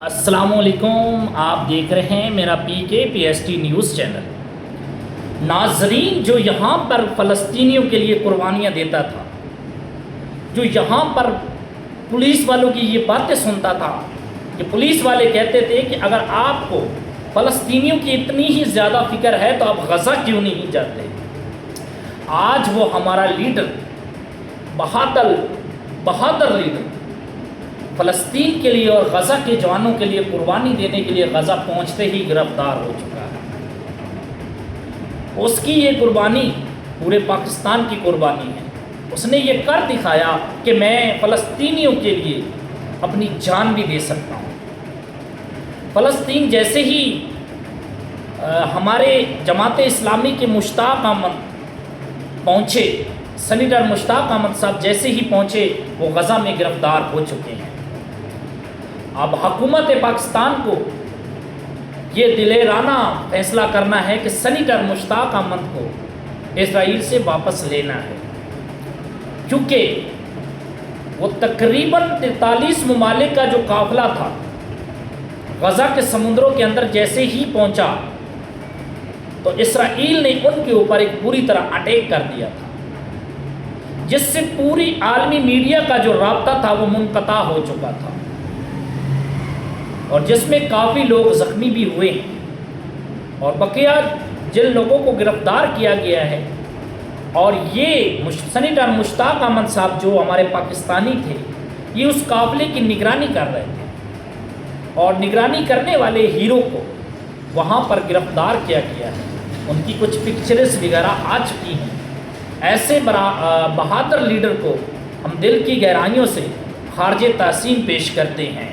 السلام علیکم، آپ دیکھ رہے ہیں میرا PKPST نیوز چینل۔ ناظرین، جو یہاں پر فلسطینیوں کے لیے قربانیاں دیتا تھا، جو یہاں پر پولیس والوں کی یہ باتیں سنتا تھا کہ پولیس والے کہتے تھے کہ اگر آپ کو فلسطینیوں کی اتنی ہی زیادہ فکر ہے تو آپ غزہ کیوں نہیں جاتے؟ آج وہ ہمارا لیڈر، بہادر لیڈر فلسطین کے لیے اور غزہ کے جوانوں کے لیے قربانی دینے کے لیے غزہ پہنچتے ہی گرفتار ہو چکا ہے۔ اس کی یہ قربانی پورے پاکستان کی قربانی ہے۔ اس نے یہ کر دکھایا کہ میں فلسطینیوں کے لیے اپنی جان بھی دے سکتا ہوں۔ فلسطین جیسے ہی ہمارے جماعت اسلامی کے مشتاق احمد پہنچے، سینیٹر مشتاق احمد صاحب جیسے ہی پہنچے وہ غزہ میں گرفتار ہو چکے ہیں۔ اب حکومت پاکستان کو یہ دلیرانہ فیصلہ کرنا ہے کہ سینیٹر مشتاق احمد کو اسرائیل سے واپس لینا ہے، کیونکہ وہ تقریباً 43 ممالک کا جو قافلہ تھا غزہ کے سمندروں کے اندر جیسے ہی پہنچا تو اسرائیل نے ان کے اوپر ایک پوری طرح اٹیک کر دیا تھا، جس سے پوری عالمی میڈیا کا جو رابطہ تھا وہ منقطع ہو چکا تھا، اور جس میں کافی لوگ زخمی بھی ہوئے ہیں، اور بقیہ جن لوگوں کو گرفتار کیا گیا ہے۔ اور یہ سینیٹر مشتاق احمد صاحب جو ہمارے پاکستانی تھے، یہ اس قافلے کی نگرانی کر رہے تھے، اور نگرانی کرنے والے ہیرو کو وہاں پر گرفتار کیا گیا ہے۔ ان کی کچھ پکچرز وغیرہ آ چکی ہیں۔ ایسے بہادر لیڈر کو ہم دل کی گہرائیوں سے خراج تحسین پیش کرتے ہیں۔